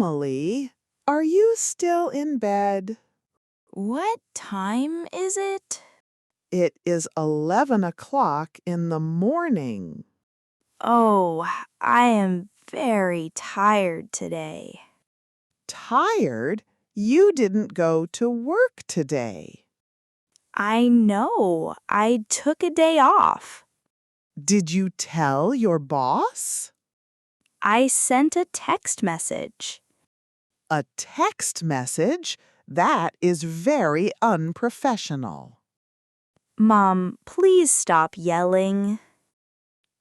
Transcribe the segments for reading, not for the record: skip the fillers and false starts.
Emily, are you still in bed? What time is it? It is 11 o'clock in the morning. Oh, I am very tired today. Tired? You didn't go to work today. I know. I took a day off. Did you tell your boss? I sent a text message. A text message? That is very unprofessional. Mom, please stop yelling.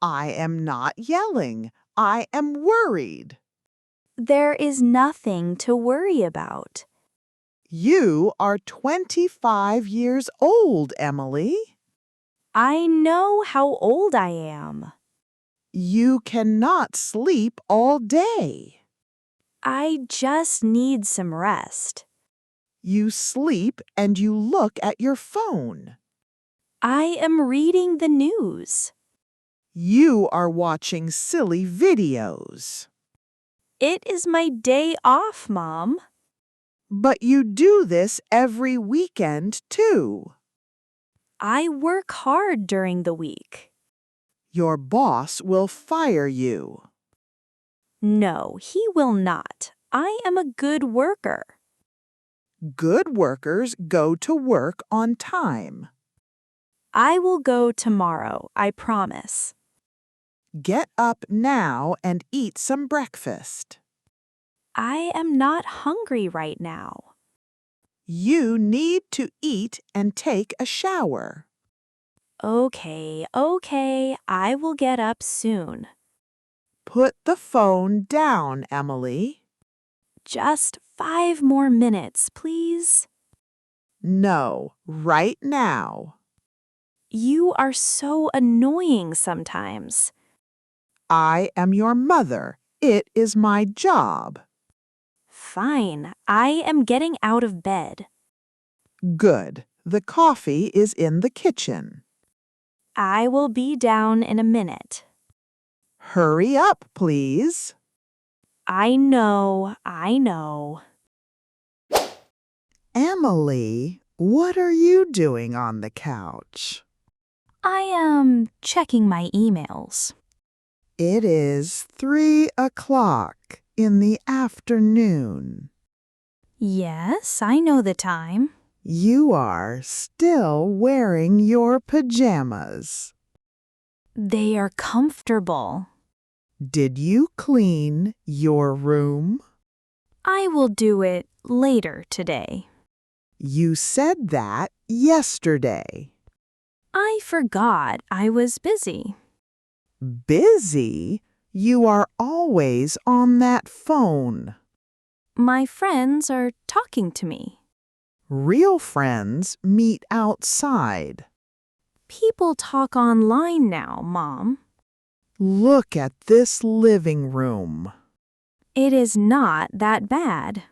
I am not yelling. I am worried. There is nothing to worry about. You are 25 years old, Emily. I know how old I am. You cannot sleep all day. I just need some rest. You sleep and you look at your phone. I am reading the news. You are watching silly videos. It is my day off, Mom. But you do this every weekend, too. I work hard during the week. Your boss will fire you. No, he will not. I am a good worker. Good workers go to work on time. I will go tomorrow, I promise. Get up now and eat some breakfast. I am not hungry right now. You need to eat and take a shower. Okay, I will get up soon. Put the phone down, Emily. Just 5 more minutes, please. No, right now. You are so annoying sometimes. I am your mother. It is my job. Fine, I am getting out of bed. Good. The coffee is in the kitchen. I will be down in a minute. Hurry up, please. I know. Emily, what are you doing on the couch? I am checking my emails. It is 3 o'clock in the afternoon. Yes, I know the time. You are still wearing your pajamas. They are comfortable. Did you clean your room? I will do it later today. You said that yesterday. I forgot I was busy. Busy? You are always on that phone. My friends are talking to me. Real friends meet outside. People talk online now, Mom. Look at this living room. It is not that bad.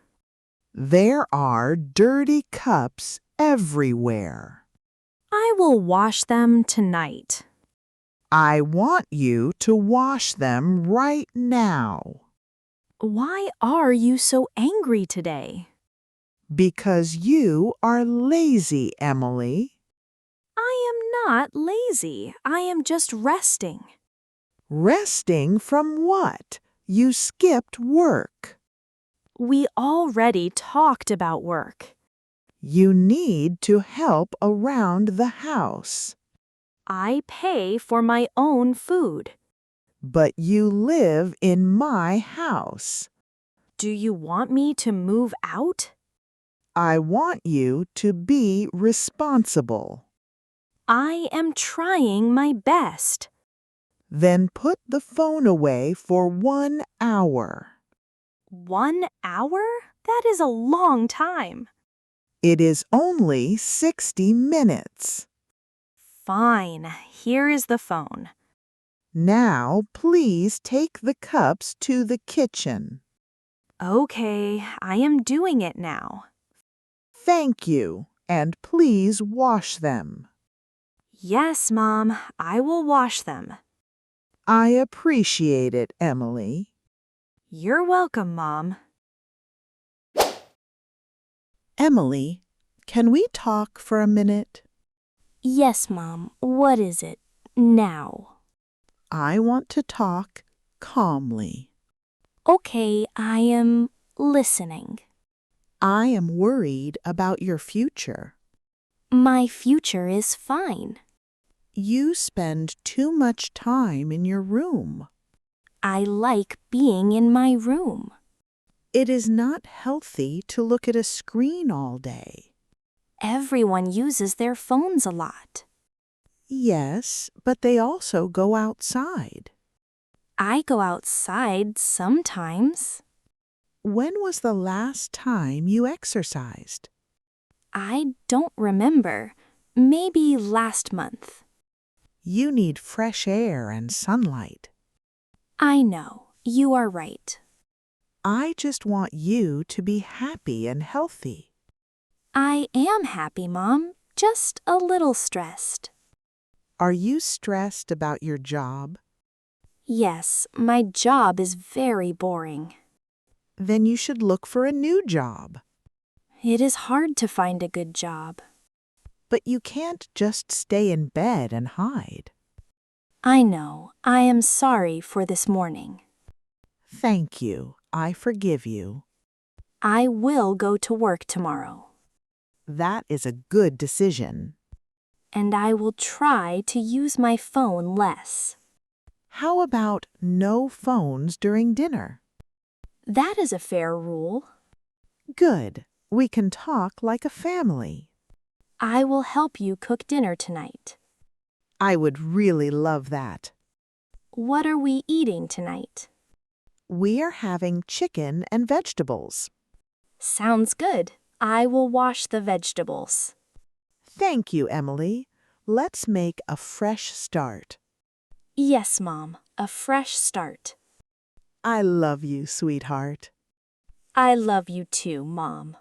There are dirty cups everywhere. I will wash them tonight. I want you to wash them right now. Why are you so angry today? Because you are lazy, Emily. I am not lazy. I am just resting. Resting from what? You skipped work. We already talked about work. You need to help around the house. I pay for my own food. But you live in my house. Do you want me to move out? I want you to be responsible. I am trying my best. Then put the phone away for 1 hour. 1 hour? That is a long time. It is only 60 minutes. Fine, here is the phone. Now, please take the cups to the kitchen. Okay, I am doing it now. Thank you, and please wash them. Yes, Mom, I will wash them. I appreciate it, Emily. You're welcome, Mom. Emily, can we talk for a minute? Yes, Mom. What is it? Now. I want to talk calmly. Okay, I am listening. I am worried about your future. My future is fine. You spend too much time in your room. I like being in my room. It is not healthy to look at a screen all day. Everyone uses their phones a lot. Yes, but they also go outside. I go outside sometimes. When was the last time you exercised? I don't remember. Maybe last month. You need fresh air and sunlight. I know. You are right. I just want you to be happy and healthy. I am happy, Mom. Just a little stressed. Are you stressed about your job? Yes, my job is very boring. Then you should look for a new job. It is hard to find a good job. But you can't just stay in bed and hide. I know. I am sorry for this morning. Thank you. I forgive you. I will go to work tomorrow. That is a good decision. And I will try to use my phone less. How about no phones during dinner? That is a fair rule. Good. We can talk like a family. I will help you cook dinner tonight. I would really love that. What are we eating tonight? We are having chicken and vegetables. Sounds good. I will wash the vegetables. Thank you, Emily. Let's make a fresh start. Yes, Mom. A fresh start. I love you, sweetheart. I love you too, Mom.